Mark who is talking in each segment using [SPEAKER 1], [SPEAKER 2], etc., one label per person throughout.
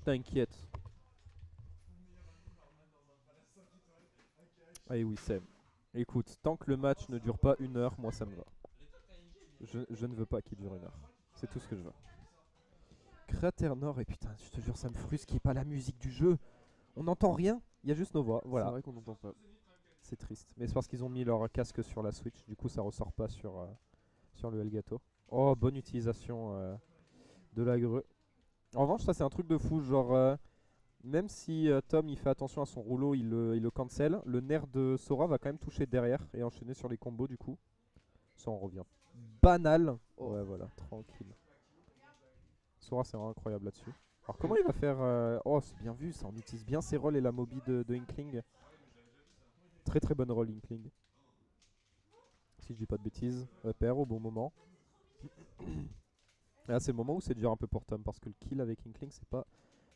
[SPEAKER 1] T'inquiète. Allez oui c'est. Écoute, tant que le match ne dure pas 1 heure, moi ça me va. Je ne veux pas qu'il dure 1 heure. C'est tout ce que je veux. Cratère Nord, et putain, je te jure, ça me frustre qu'il n'y ait pas la musique du jeu. On n'entend rien, il y a juste nos voix.
[SPEAKER 2] C'est
[SPEAKER 1] Voilà,
[SPEAKER 2] vrai qu'on n'entend pas.
[SPEAKER 1] c'est triste. Mais c'est parce qu'ils ont mis leur casque sur la Switch, du coup ça ressort pas sur le Elgato. Oh, bonne utilisation de la grue. En revanche, ça c'est un truc de fou, genre même si Tom il fait attention à son rouleau, il le cancel, le nerf de Sora va quand même toucher derrière et enchaîner sur les combos du coup. Ça on revient banal.
[SPEAKER 2] Oh.
[SPEAKER 1] Ouais voilà, tranquille. Sora c'est vraiment incroyable là-dessus. Alors comment il va faire Oh c'est bien vu, ça on utilise bien ses rolls et la mobi de Inkling. Très très bonne roll Inkling. Si je dis pas de bêtises. Repère au bon moment. Et là c'est le moment où c'est dur un peu pour Tom parce que le kill avec Inkling c'est pas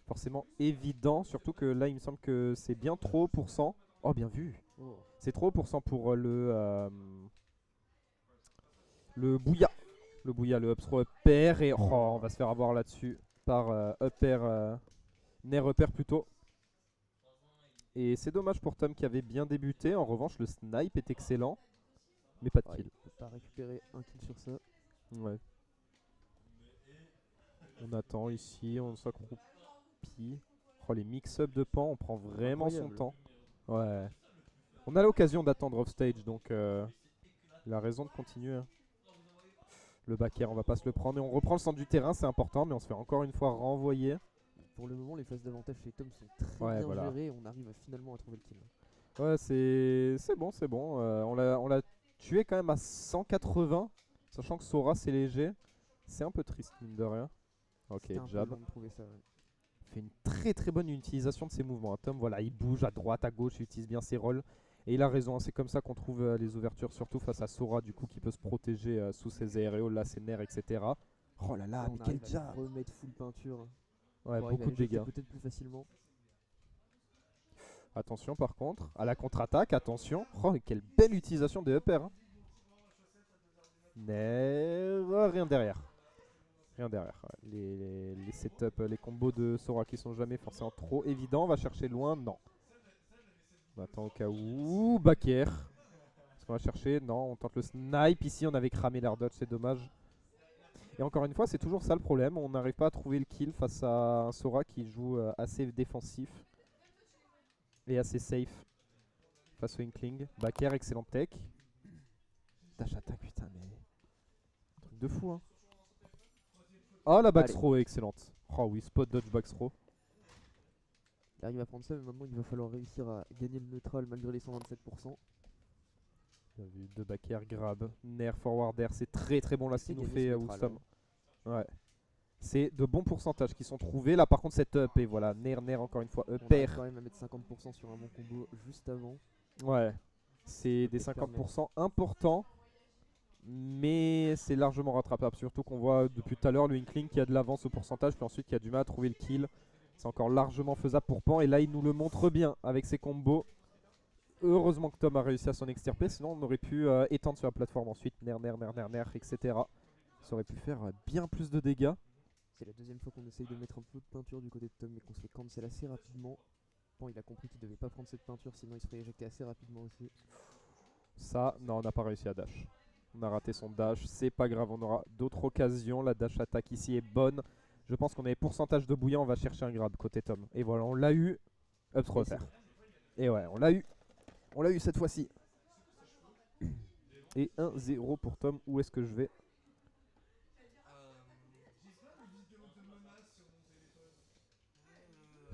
[SPEAKER 1] forcément évident. Surtout que là il me semble que c'est bien trop pour 100. Oh bien vu.
[SPEAKER 2] Oh.
[SPEAKER 1] C'est trop pour 100 pour le Bouya. Le Bouya, le up throw upper. Et oh, on va se faire avoir là-dessus par upper, nair upper plutôt. Et c'est dommage pour Tom qui avait bien débuté. En revanche, le snipe est excellent. Mais pas de
[SPEAKER 2] Ouais,
[SPEAKER 1] kill.
[SPEAKER 2] il peut pas récupérer un kill sur ça.
[SPEAKER 1] Ouais. On attend ici, on s'accroupit. Oh, les mix-up de pan, on prend vraiment son
[SPEAKER 2] Incroyable.
[SPEAKER 1] temps. Ouais. On a l'occasion d'attendre off stage, donc il a raison de continuer, hein. Le back air, on va pas se le prendre. Et on reprend le centre du terrain, c'est important, mais on se fait encore une fois renvoyer.
[SPEAKER 2] Pour le moment, les phases d'avantage chez Tom sont très
[SPEAKER 1] Ouais,
[SPEAKER 2] bien
[SPEAKER 1] voilà.
[SPEAKER 2] gérées. On arrive finalement à trouver le kill.
[SPEAKER 1] Ouais, c'est bon, c'est bon. On l'a tué quand même à 180, sachant que Sora c'est léger. C'est un peu triste, mine de rien. Ok,
[SPEAKER 2] C'était un peu
[SPEAKER 1] jab.
[SPEAKER 2] long de trouver ça. Ouais.
[SPEAKER 1] Fait une très très bonne utilisation de ses mouvements, hein. Tom, voilà, il bouge à droite, à gauche, il utilise bien ses rolls. Et il a raison, hein, c'est comme ça qu'on trouve les ouvertures, surtout face à Sora, du coup, qui peut se protéger sous ses aéréoles, là, ses nerfs, etc. Oh là là,
[SPEAKER 2] Là,
[SPEAKER 1] mais
[SPEAKER 2] on
[SPEAKER 1] quel
[SPEAKER 2] arrive à
[SPEAKER 1] jab!
[SPEAKER 2] lui remettre full peinture.
[SPEAKER 1] Ouais,
[SPEAKER 2] Pour arriver à
[SPEAKER 1] beaucoup de
[SPEAKER 2] les jeter
[SPEAKER 1] dégâts.
[SPEAKER 2] peut-être plus facilement.
[SPEAKER 1] Attention par contre, à la contre-attaque, attention. Oh, quelle belle utilisation des uppers, hein. Mais rien derrière. Rien derrière. Ouais. Les setups, les combos de Sora qui sont jamais forcément trop évidents. On va chercher loin, non. On attend au cas où. Back air. Est-ce qu'on va chercher? Non, on tente le snipe. Ici, on avait cramé l'air dodge, c'est dommage. Et encore une fois, c'est toujours ça le problème. On n'arrive pas à trouver le kill face à un Sora qui joue assez défensif et assez safe face au Inkling. Back air, excellente tech. Dash attack, putain, mais. Truc de fou, hein. Oh, la back
[SPEAKER 2] Allez,
[SPEAKER 1] throw est excellente. Oh oui, spot dodge back throw.
[SPEAKER 2] il arrive à prendre ça, mais maintenant il va falloir réussir à gagner le neutral malgré les 127%.
[SPEAKER 1] Bien vu, deux back air, grab, nair, forward air, c'est très très bon là
[SPEAKER 2] Il
[SPEAKER 1] ce
[SPEAKER 2] sait
[SPEAKER 1] qu'il nous
[SPEAKER 2] gagner ce
[SPEAKER 1] fait
[SPEAKER 2] neutral.
[SPEAKER 1] Woostom.
[SPEAKER 2] Hein.
[SPEAKER 1] Ouais. C'est de bons pourcentages qui sont trouvés. Là par contre c'est up et voilà, nair, nair encore une fois, up
[SPEAKER 2] On arrive
[SPEAKER 1] air.
[SPEAKER 2] quand même à mettre 50% sur un bon combo juste avant.
[SPEAKER 1] Ouais. C'est
[SPEAKER 2] Peut
[SPEAKER 1] des
[SPEAKER 2] peut-être permettre.
[SPEAKER 1] 50% importants. Mais c'est largement rattrapable. Surtout qu'on voit depuis tout à l'heure le Inkling qui a de l'avance au pourcentage, puis ensuite qui a du mal à trouver le kill. C'est encore largement faisable pour Pan. Et là il nous le montre bien avec ses combos. Heureusement que Tom a réussi à s'en extirper, sinon on aurait pu étendre sur la plateforme ensuite, nair, nair, nair, nair, nair, etc. Ça aurait pu faire bien plus de dégâts.
[SPEAKER 2] C'est la deuxième fois qu'on essaye de mettre un peu de peinture du côté de Tom, mais qu'on se fait cancel assez rapidement. Bon, il a compris qu'il devait pas prendre cette peinture, sinon il se ferait éjecter assez rapidement aussi.
[SPEAKER 1] Ça, non, on n'a pas réussi à dash. On a raté son dash, c'est pas grave, on aura d'autres occasions. La dash attaque ici est bonne. Je pense qu'on avait pourcentage de bouillant, on va chercher un grab côté Tom. Et voilà, on l'a eu. Up throw
[SPEAKER 2] Et c'est
[SPEAKER 1] faire.
[SPEAKER 2] bon.
[SPEAKER 1] Et ouais, on l'a eu. On l'a eu cette fois-ci. Et 1-0 pour Tom. Où est-ce que je vais?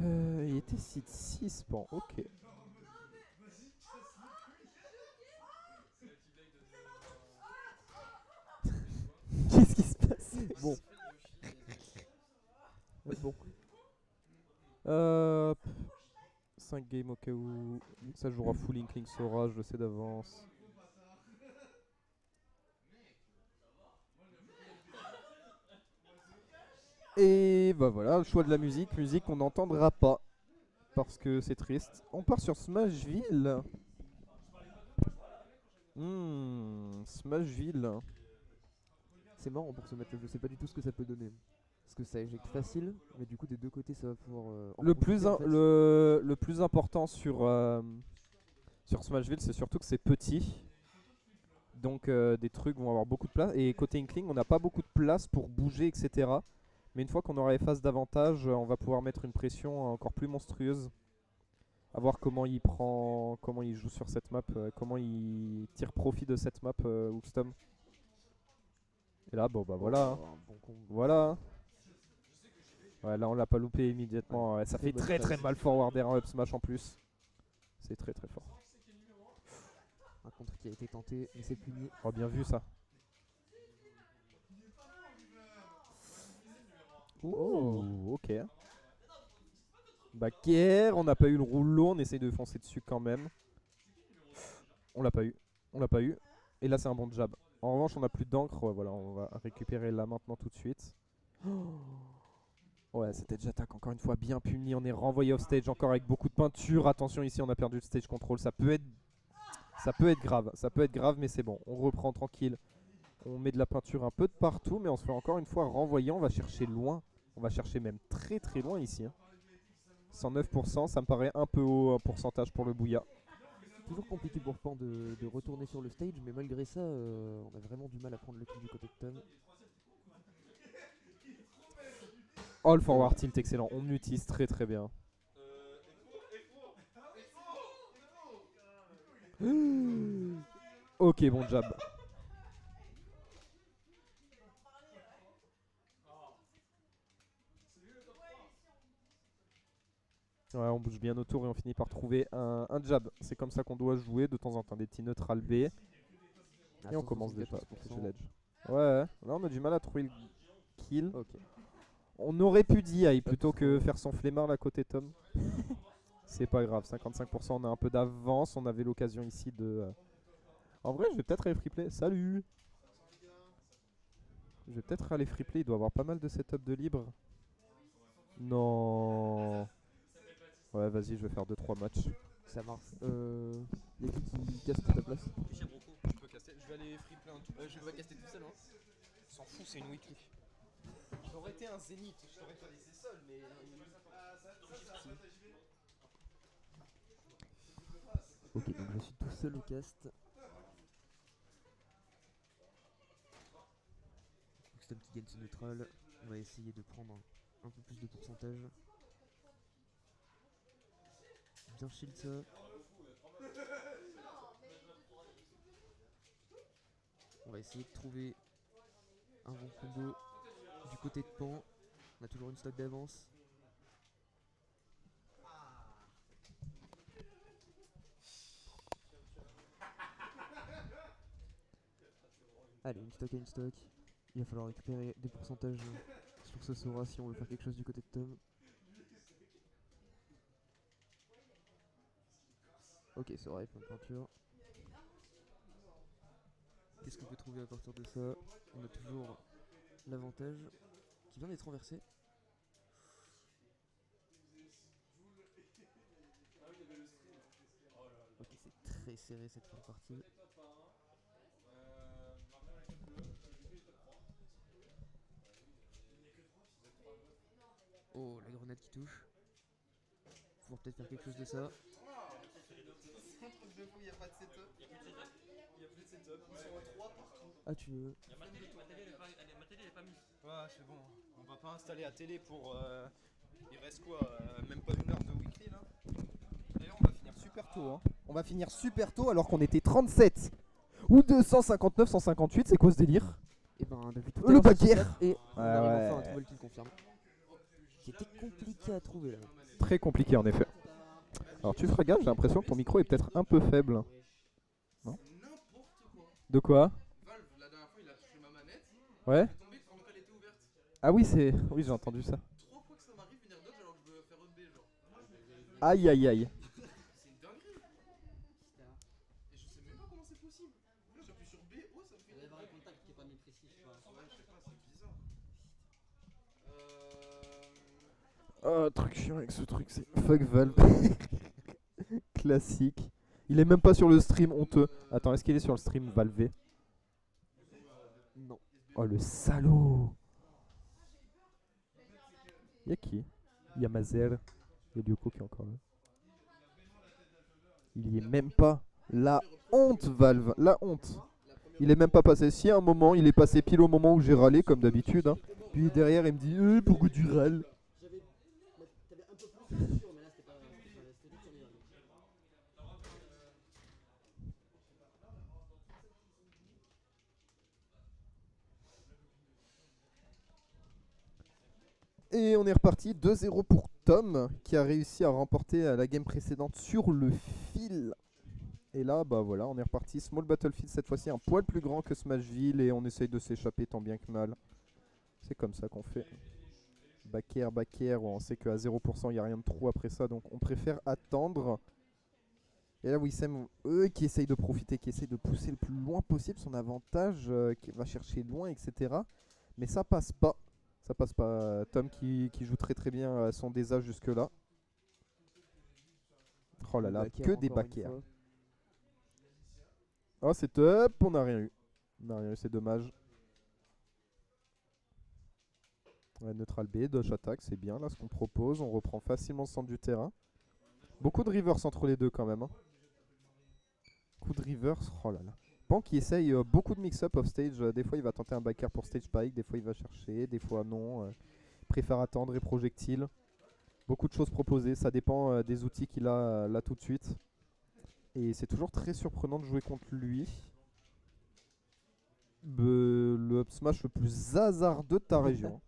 [SPEAKER 1] Il était site 6 pan, ok.
[SPEAKER 2] Qu'est-ce qui se passe? Bon. Bon.
[SPEAKER 1] Euh, 5 games au cas où. Ça jouera full Inkling Sora, je le sais d'avance. Et bah voilà, le choix de la musique. Musique qu'on n'entendra pas. Parce que c'est triste. On part sur Smashville. Smashville.
[SPEAKER 2] C'est marrant pour ce match, je sais pas du tout ce que ça peut donner. Parce que ça éjecte facile, mais du coup des deux côtés ça va pouvoir
[SPEAKER 1] Le
[SPEAKER 2] profiter,
[SPEAKER 1] plus,
[SPEAKER 2] en fait.
[SPEAKER 1] le plus important sur Smashville, c'est surtout que c'est petit. Donc des trucs vont avoir beaucoup de place. Et côté Inkling, on n'a pas beaucoup de place pour bouger, etc. Mais une fois qu'on aura les phases d'avantage, on va pouvoir mettre une pression encore plus monstrueuse. À voir comment il prend, comment il joue sur cette map, comment il tire profit de cette map, Hoopstom. Et là, bon bah voilà. Hein.
[SPEAKER 2] Un bon combo.
[SPEAKER 1] Voilà. Hein. Ouais, là on l'a pas loupé immédiatement. Ouais, ça
[SPEAKER 2] Très
[SPEAKER 1] fait
[SPEAKER 2] bonne
[SPEAKER 1] très
[SPEAKER 2] phase.
[SPEAKER 1] mal forward un up smash en plus. C'est très fort.
[SPEAKER 2] Un contre qui a été tenté, mais c'est puni.
[SPEAKER 1] Oh, bien vu ça. Oh, ok. Backer, on n'a pas eu le rouleau, on essaye de foncer dessus quand même. On l'a pas eu. On l'a pas eu. Et là c'est un bon jab. En revanche on a plus d'encre, ouais, voilà, on va récupérer là maintenant tout de suite. Ouais, cette edge attack encore une fois bien puni, on est renvoyé off stage encore avec beaucoup de peinture. Attention ici on a perdu le stage control, ça peut être grave, mais c'est bon, on reprend tranquille. On met de la peinture un peu de partout, mais on se fait encore une fois renvoyer, on va chercher loin. On va chercher même très loin ici. Hein. 109%, ça me paraît un peu haut en pourcentage pour le Bouya.
[SPEAKER 2] Toujours compliqué pour Pan de retourner sur le stage, mais malgré ça, on a vraiment du mal à prendre le kill du côté de Tom.
[SPEAKER 1] Oh, le forward tilt, excellent. On utilise très bien. Ok, bon jab. Ouais, on bouge bien autour et on finit par trouver un jab. C'est comme ça qu'on doit jouer de temps en temps, des petits neutral B. Et on commence déjà à protéger l'edge. Ouais, là on a du mal à trouver le kill.
[SPEAKER 2] Ok.
[SPEAKER 1] On aurait pu DI plutôt que faire son flemmard là côté Tom. C'est pas grave, 55%, on a un peu d'avance. On avait l'occasion ici de... En vrai, je vais peut-être aller free play. Salut! Je vais peut-être aller free play, il doit avoir pas mal de setup de libre. Non. Ouais, vas-y, je vais faire 2-3 matchs.
[SPEAKER 2] Ça marche. Y'a qui casse ta place?
[SPEAKER 1] Je peux caster. Je vais aller free play un tout.
[SPEAKER 2] Je vais pas caster tout seul, hein.
[SPEAKER 1] S'en fout, c'est une weekly. J'aurais été un zénith, je t'aurais pas laissé seul, mais.
[SPEAKER 2] Ok, donc je suis tout seul au cast. Hoopstom qui gagne ce neutral. On va essayer de prendre un peu plus de pourcentage. Bien shield ça. On va essayer de trouver un bon combo du côté de Pan. On a toujours une stock d'avance. Allez, une stock à une stock. Il va falloir récupérer des pourcentages sur ce Sora si on veut faire quelque chose du côté de Tom. Ok, Sora est plein de peinture. Qu'est-ce qu'on peut trouver à partir de ça? On a toujours l'avantage qui vient d'être renversé. Ok, c'est très serré cette fin de partie. Oh, la grenade qui touche. Faut peut-être faire quelque chose de ça. Ah, tu veux.
[SPEAKER 3] Ma télé, elle est pas mise.
[SPEAKER 1] Ouais, c'est bon. On va pas installer la télé pour. Il reste quoi même pas une heure de weekly là. D'ailleurs, on va finir super tôt. Hein. On va finir super tôt alors qu'on était 37 ou 259, 158. C'est quoi ce délire?
[SPEAKER 2] Et ben, on a vu tout
[SPEAKER 1] Le backer.
[SPEAKER 2] et on
[SPEAKER 1] Ouais,
[SPEAKER 2] arrive
[SPEAKER 1] ouais.
[SPEAKER 2] enfin à trouver le kill confirme. Qui était compliqué à trouver là.
[SPEAKER 1] Très compliqué en effet. Alors tu feras gaffe, j'ai l'impression que ton micro est peut-être un peu faible. Non? De quoi?
[SPEAKER 3] Valve, la dernière fois, il a touché ma manette.
[SPEAKER 1] Ouais.
[SPEAKER 3] Je suis tombé pendant qu'elle était ouverte.
[SPEAKER 1] Ah oui, c'est. Oui, j'ai entendu ça.
[SPEAKER 3] 3 fois que ça m'arrive, venir dodge alors que je veux faire un B, genre.
[SPEAKER 1] Aïe aïe aïe.
[SPEAKER 3] C'est une dinguerie. Et je sais même pas comment c'est possible. Là, j'appuie sur B, oh, ça me fait.
[SPEAKER 4] Il y avait un contact qui est pas mis précis, je pense.
[SPEAKER 3] Ouais, je sais pas, c'est bizarre.
[SPEAKER 1] Oh, truc chiant avec ce truc, c'est fuck Valve. Classique. Il est même pas sur le stream, honteux. Attends, est-ce qu'il est sur le stream Valve?
[SPEAKER 2] Non.
[SPEAKER 1] Oh le salaud. Y'a qui? Y'a Mazel. Y'a Lyoko qui est encore là. Il y est même pas. La honte, Valve. La honte. Il est même pas passé. Si à un moment, il est passé pile au moment où j'ai râlé, comme d'habitude. Hein. Puis derrière, il me dit pourquoi tu râles?
[SPEAKER 4] T'avais un peu plus de sûr, mais là c'était pas. C'était tout sur les règles.
[SPEAKER 1] Et on est reparti 2-0 pour Tom, qui a réussi à remporter la game précédente sur le fil. Et là, bah voilà, on est reparti. Small Battlefield cette fois-ci, un poil plus grand que Smashville, et on essaye de s'échapper tant bien que mal. C'est comme ça qu'on fait. Back air, on sait qu'à 0% il n'y a rien de trop après ça, donc on préfère attendre. Et là, Wissem, eux qui essayent de profiter, qui essayent de pousser le plus loin possible son avantage, qui va chercher loin, etc. Mais ça passe pas. Ça passe pas. Tom qui joue très très bien son désas jusque là. Oh là là, que des back air. Oh, c'est top, on n'a rien eu. On n'a rien eu, c'est dommage. Ouais, neutral B, dodge attack, c'est bien là ce qu'on propose. On reprend facilement le centre du terrain. Beaucoup de reverse entre les deux quand même. Hein. Coup de reverse, oh là là. Pan qui essaye beaucoup de mix-up off stage. Des fois il va tenter un back air pour stage spike, des fois il va chercher, des fois non. Préfère attendre et projectile. Beaucoup de choses proposées, ça dépend des outils qu'il a là tout de suite. Et c'est toujours très surprenant de jouer contre lui. Le up smash le plus hasardeux de ta région.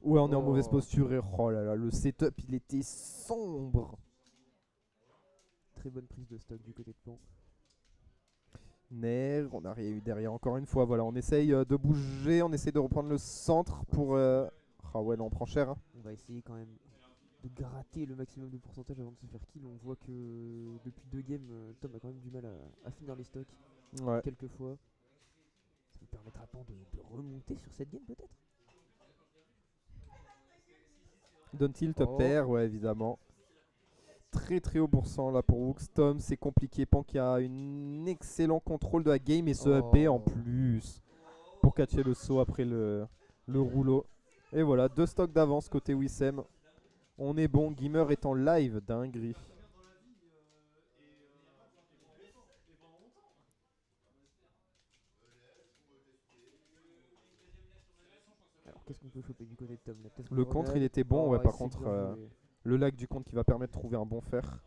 [SPEAKER 1] Ouais, on est en mauvaise posture et oh là là, le setup il était sombre.
[SPEAKER 2] Très bonne prise de stock du côté de Pan.
[SPEAKER 1] Nair, on a rien eu derrière encore une fois. Voilà, on essaye de bouger, on essaye de reprendre le centre pour. Ah ouais, non, on prend cher. Hein.
[SPEAKER 2] On va essayer quand même de gratter le maximum de pourcentage avant de se faire kill. On voit que depuis 2 games, Tom a quand même du mal à finir les stocks.
[SPEAKER 1] Ouais.
[SPEAKER 2] Quelques fois. Ça lui permettra Pan de remonter sur cette game peut-être.
[SPEAKER 1] Don't tilt perd, ouais, évidemment. Très très haut pourcent là pour Woox. Tom, c'est compliqué. Pan qui a un excellent contrôle de la game et ce AP en plus pour catcher le saut après le rouleau. Et voilà, 2 stocks d'avance côté Wissem. On est bon. Gimmer est en live, dinguerie.
[SPEAKER 2] Alors qu'est-ce qu'on peut choper du côté de Tom là?
[SPEAKER 1] Le contre il était bon, ouais, par contre le lag du contre qui va permettre de trouver un bon fer.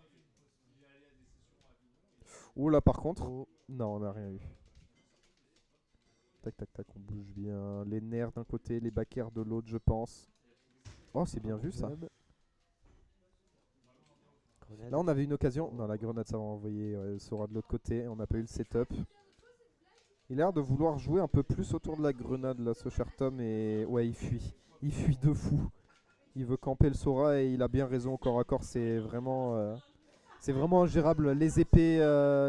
[SPEAKER 1] Ouh là par contre, non on n'a rien eu. Tac tac tac, on bouge bien. Les nerfs d'un côté, les back air de l'autre je pense. Oh c'est bien vu ça. Là on avait une occasion, non la grenade ça va envoyer Sora de l'autre côté, on n'a pas eu le setup. Il a l'air de vouloir jouer un peu plus autour de la grenade là ce cher Tom et ouais il fuit de fou. Il veut camper le Sora et il a bien raison au corps à corps, c'est vraiment ingérable. Les épées,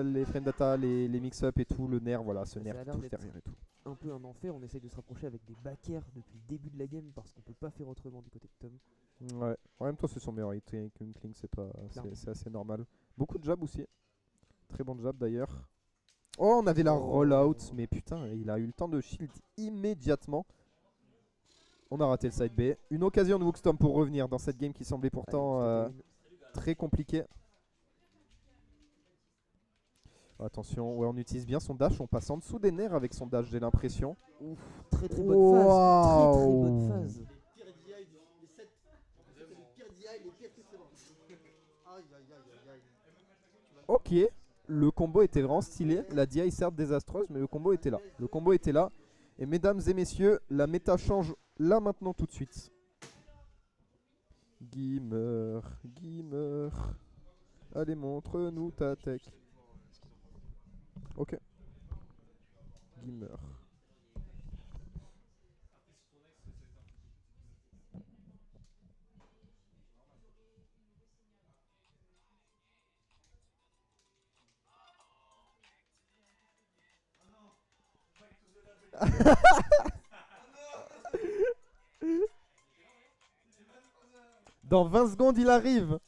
[SPEAKER 1] les frame data, les mix-up et tout, le nerf, voilà, ce nerf qui touche derrière et tout.
[SPEAKER 2] Un peu un enfer, on essaye de se rapprocher avec des back air depuis le début de la game parce qu'on peut pas faire autrement du côté de Tom.
[SPEAKER 1] Ouais, en même temps c'est son meilleur hit, Kling c'est assez normal. Beaucoup de jab aussi, très bon jab d'ailleurs. Oh on avait la rollout, mais putain il a eu le temps de shield immédiatement. On a raté le side B. Une occasion de Wooxtom pour revenir dans cette game qui semblait pourtant très compliquée. Attention, ouais, on utilise bien son dash. On passe en dessous des nerfs avec son dash, j'ai l'impression.
[SPEAKER 2] Ouf, très très bonne phase. Très très bonne phase.
[SPEAKER 1] Ok, le combo était vraiment stylé. La DI est certes désastreuse, mais le combo était là. Le combo était là. Et mesdames et messieurs, la méta change là maintenant tout de suite. Gimmer. Allez, montre-nous ta tech. Ok. Gimmer. Dans 20 secondes, il arrive.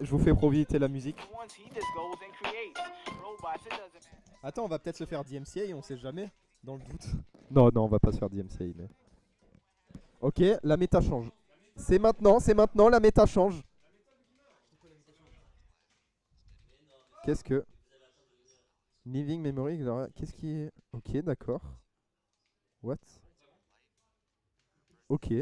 [SPEAKER 1] Je vous vous fais profiter la musique. Attends, on va peut-être se faire DMCA, on sait jamais, dans le doute. Non, non, on va pas se faire DMCA, mais... Ok, la méta change. C'est maintenant, la méta change. Qu'est-ce que... Living Memory, qu'est-ce qui est... Ok, d'accord. What? Ok.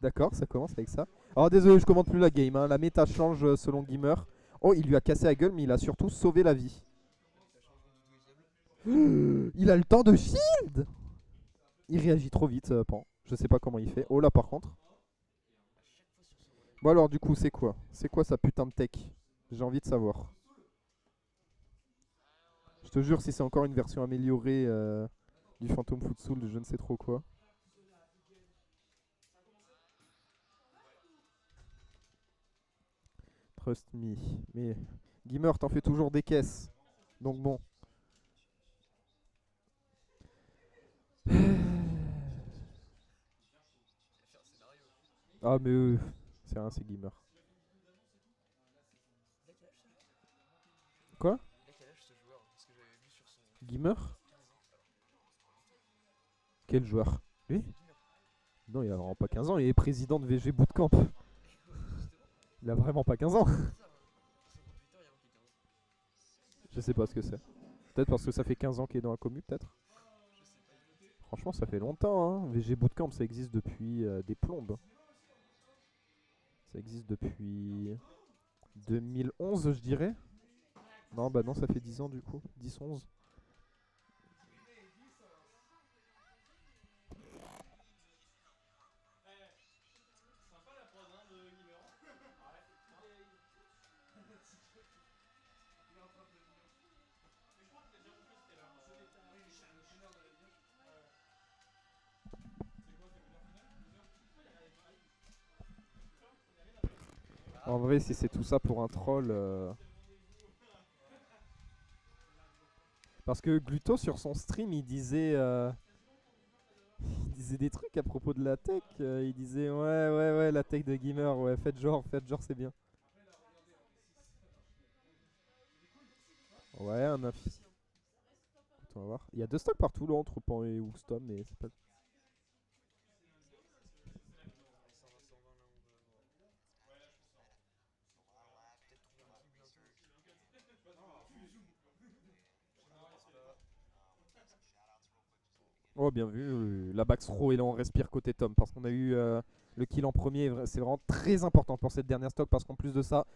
[SPEAKER 1] D'accord, ça commence avec ça. Alors désolé, je commente plus la game, hein. La méta change selon Gamer. Oh, il lui a cassé la gueule, mais il a surtout sauvé la vie. Il a le temps de shield. Il réagit trop vite, Pan. Je sais pas comment il fait. Oh là par contre. Bon alors du coup, c'est quoi? C'est quoi sa putain de tech? J'ai envie de savoir. Je te jure, si c'est encore une version améliorée du Phantom Footstool de je ne sais trop quoi. Trust me. Mais Gamer, t'en fais toujours des caisses. Donc bon. Ah mais c'est rien, c'est Gamer. Quoi? Gamer? Quel joueur? Lui? Non, il a vraiment pas 15 ans, il est président de VG Bootcamp. Il a vraiment pas 15 ans. Je sais pas ce que c'est. Peut-être parce que ça fait 15 ans qu'il est dans la commu, peut-être. Franchement, ça fait longtemps, hein. VG Bootcamp, ça existe depuis des plombes. Ça existe depuis 2011, je dirais. Non, bah non, ça fait 10 ans du coup. 10-11. En vrai, si c'est tout ça pour un troll... Parce que Gluto, sur son stream, il disait des trucs à propos de la tech. Il disait ouais, la tech de Gamer, ouais, faites genre, c'est bien. Ouais, un infi. On va voir. Il y a 2 stocks partout là entre Pan et Wookstom, mais c'est pas... Oh bien vu, la Bax Row et là on respire côté Tom parce qu'on a eu le kill en premier, c'est vraiment très important pour cette dernière stock parce qu'en plus de ça,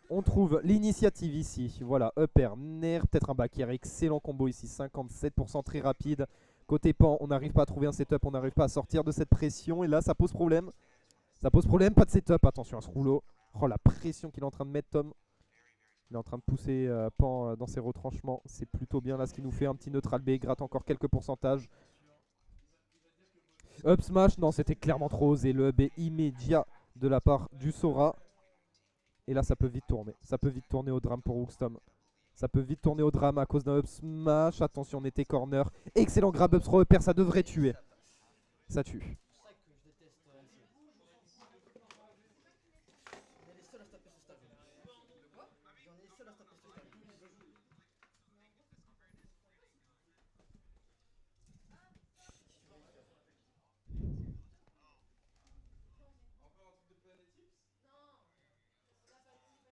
[SPEAKER 1] on trouve l'initiative ici, voilà, upper, nerf, peut-être un back air, excellent combo ici, 57% très rapide. Côté Pan, on n'arrive pas à trouver un setup, on n'arrive pas à sortir de cette pression et là ça pose problème. Ça pose problème, pas de setup, attention à ce rouleau. Oh la pression qu'il est en train de mettre Tom. Il est en train de pousser Pan dans ses retranchements, c'est plutôt bien là ce qu'il nous fait, un petit neutral B, gratte encore quelques pourcentages. Up smash, non c'était clairement trop osé, le hub est immédiat de la part du Sora. Et là ça peut vite tourner, au drame pour Wookstom. Ça peut vite tourner au drame à cause d'un up smash, attention on était corner. Excellent grab up throw upper, ça devrait tuer. Ça tue.